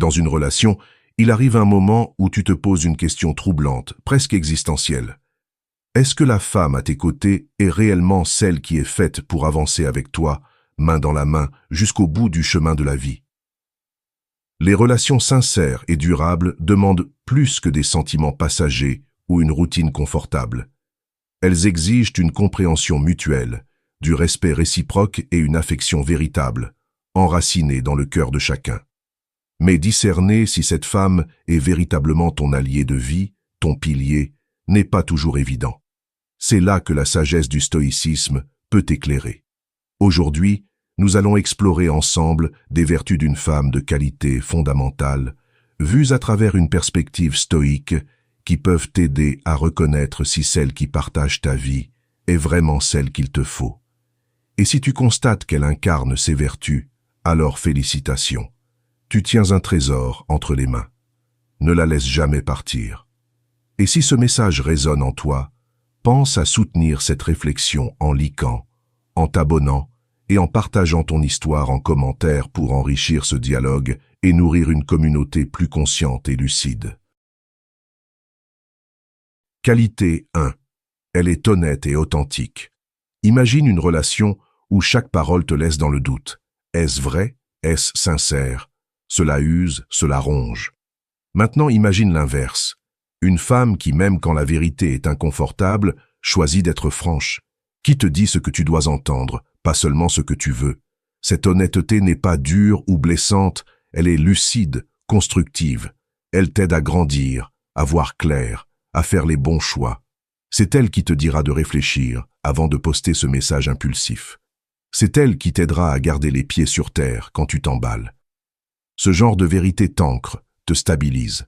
Dans une relation, il arrive un moment où tu te poses une question troublante, presque existentielle. Est-ce que la femme à tes côtés est réellement celle qui est faite pour avancer avec toi, main dans la main, jusqu'au bout du chemin de la vie? Les relations sincères et durables demandent plus que des sentiments passagers ou une routine confortable. Elles exigent une compréhension mutuelle, du respect réciproque et une affection véritable, enracinée dans le cœur de chacun. Mais discerner si cette femme est véritablement ton allié de vie, ton pilier, n'est pas toujours évident. C'est là que la sagesse du stoïcisme peut éclairer. Aujourd'hui, nous allons explorer ensemble des vertus d'une femme de qualité fondamentale, vues à travers une perspective stoïque, qui peuvent t'aider à reconnaître si celle qui partage ta vie est vraiment celle qu'il te faut. Et si tu constates qu'elle incarne ces vertus, alors félicitations. Tu tiens un trésor entre les mains. Ne la laisse jamais partir. Et si ce message résonne en toi, pense à soutenir cette réflexion en likant, en t'abonnant et en partageant ton histoire en commentaire pour enrichir ce dialogue et nourrir une communauté plus consciente et lucide. Qualité 1. Elle est honnête et authentique. Imagine une relation où chaque parole te laisse dans le doute. Est-ce vrai? Est-ce sincère? Cela use, cela ronge. Maintenant imagine l'inverse. Une femme qui, même quand la vérité est inconfortable, choisit d'être franche. Qui te dit ce que tu dois entendre, pas seulement ce que tu veux. Cette honnêteté n'est pas dure ou blessante, elle est lucide, constructive. Elle t'aide à grandir, à voir clair, à faire les bons choix. C'est elle qui te dira de réfléchir avant de poster ce message impulsif. C'est elle qui t'aidera à garder les pieds sur terre quand tu t'emballes. Ce genre de vérité t'ancre, te stabilise.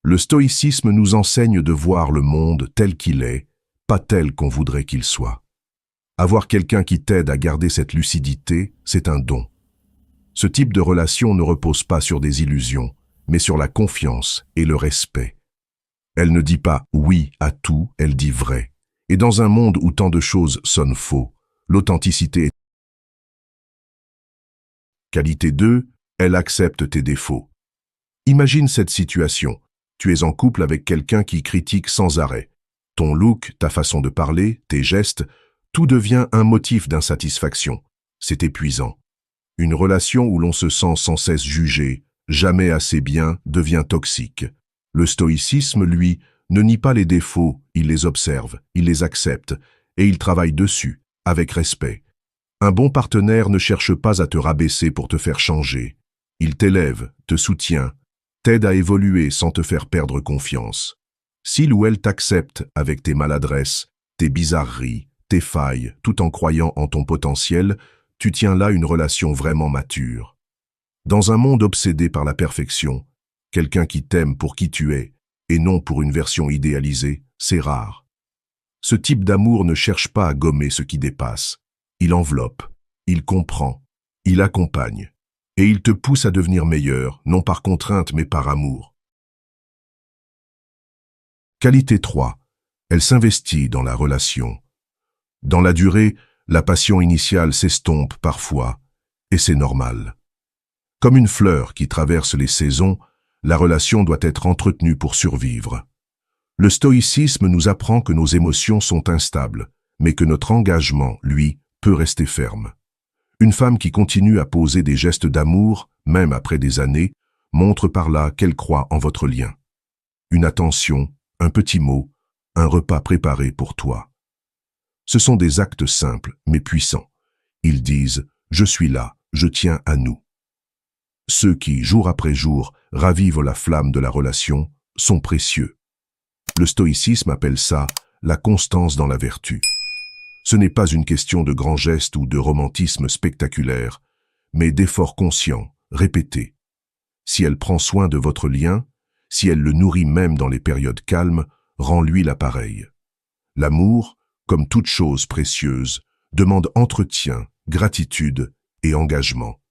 Le stoïcisme nous enseigne de voir le monde tel qu'il est, pas tel qu'on voudrait qu'il soit. Avoir quelqu'un qui t'aide à garder cette lucidité, c'est un don. Ce type de relation ne repose pas sur des illusions, mais sur la confiance et le respect. Elle ne dit pas oui à tout, elle dit vrai. Et dans un monde où tant de choses sonnent faux, l'authenticité est... Qualité 2, elle accepte tes défauts. Imagine cette situation. Tu es en couple avec quelqu'un qui critique sans arrêt. Ton look, ta façon de parler, tes gestes, tout devient un motif d'insatisfaction. C'est épuisant. Une relation où l'on se sent sans cesse jugé, jamais assez bien, devient toxique. Le stoïcisme, lui, ne nie pas les défauts, il les observe, il les accepte, et il travaille dessus, avec respect. Un bon partenaire ne cherche pas à te rabaisser pour te faire changer. Il t'élève, te soutient, t'aide à évoluer sans te faire perdre confiance. S'il ou elle t'accepte avec tes maladresses, tes bizarreries, tes failles, tout en croyant en ton potentiel, tu tiens là une relation vraiment mature. Dans un monde obsédé par la perfection, quelqu'un qui t'aime pour qui tu es, et non pour une version idéalisée, c'est rare. Ce type d'amour ne cherche pas à gommer ce qui dépasse. Il enveloppe, il comprend, il accompagne, et il te pousse à devenir meilleur, non par contrainte mais par amour. Qualité 3. Elle s'investit dans la relation. Dans la durée, la passion initiale s'estompe parfois, et c'est normal. Comme une fleur qui traverse les saisons, la relation doit être entretenue pour survivre. Le stoïcisme nous apprend que nos émotions sont instables, mais que notre engagement, lui, peut rester ferme. Une femme qui continue à poser des gestes d'amour, même après des années, montre par là qu'elle croit en votre lien. Une attention, un petit mot, un repas préparé pour toi. Ce sont des actes simples, mais puissants. Ils disent « Je suis là, je tiens à nous ». Ceux qui, jour après jour, ravivent la flamme de la relation sont précieux. Le stoïcisme appelle ça la constance dans la vertu. Ce n'est pas une question de grands gestes ou de romantisme spectaculaire, mais d'efforts conscients, répétés. Si elle prend soin de votre lien, si elle le nourrit même dans les périodes calmes, rends-lui l'appareil. L'amour, comme toute chose précieuse, demande entretien, gratitude et engagement.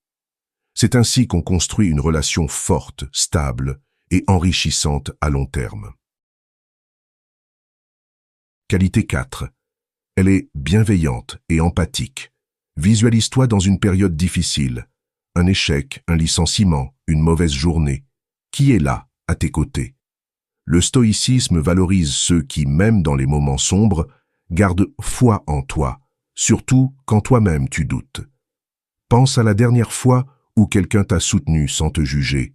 C'est ainsi qu'on construit une relation forte, stable et enrichissante à long terme. Qualité 4. Elle est bienveillante et empathique. Visualise-toi dans une période difficile. Un échec, un licenciement, une mauvaise journée, qui est là, à tes côtés. Le stoïcisme valorise ceux qui, même dans les moments sombres, gardent foi en toi, surtout quand toi-même tu doutes. Pense à la dernière fois où quelqu'un t'a soutenu sans te juger.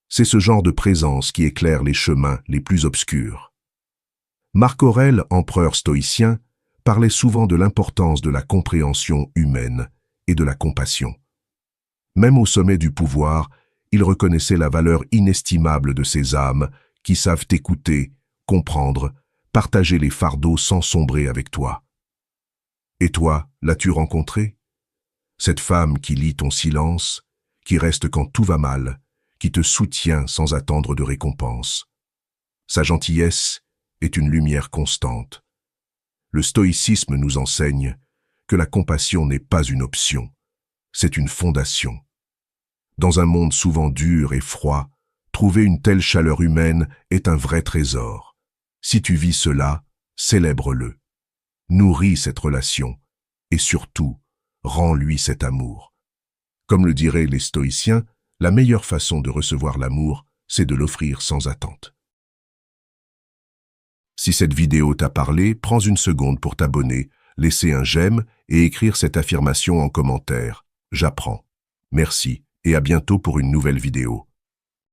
C'est ce genre de présence qui éclaire les chemins les plus obscurs. Marc Aurèle, empereur stoïcien, parlait souvent de l'importance de la compréhension humaine et de la compassion. Même au sommet du pouvoir, il reconnaissait la valeur inestimable de ces âmes qui savent écouter, comprendre, partager les fardeaux sans sombrer avec toi. Et toi, l'as-tu rencontrée? Cette femme qui lit ton silence, qui reste quand tout va mal, qui te soutient sans attendre de récompense. Sa gentillesse est une lumière constante. Le stoïcisme nous enseigne que la compassion n'est pas une option, c'est une fondation. Dans un monde souvent dur et froid, trouver une telle chaleur humaine est un vrai trésor. Si tu vis cela, célèbre-le. Nourris cette relation et surtout, rends-lui cet amour. Comme le diraient les stoïciens, la meilleure façon de recevoir l'amour, c'est de l'offrir sans attente. Si cette vidéo t'a parlé, prends une seconde pour t'abonner, laisser un j'aime et écrire cette affirmation en commentaire. J'apprends. Merci et à bientôt pour une nouvelle vidéo.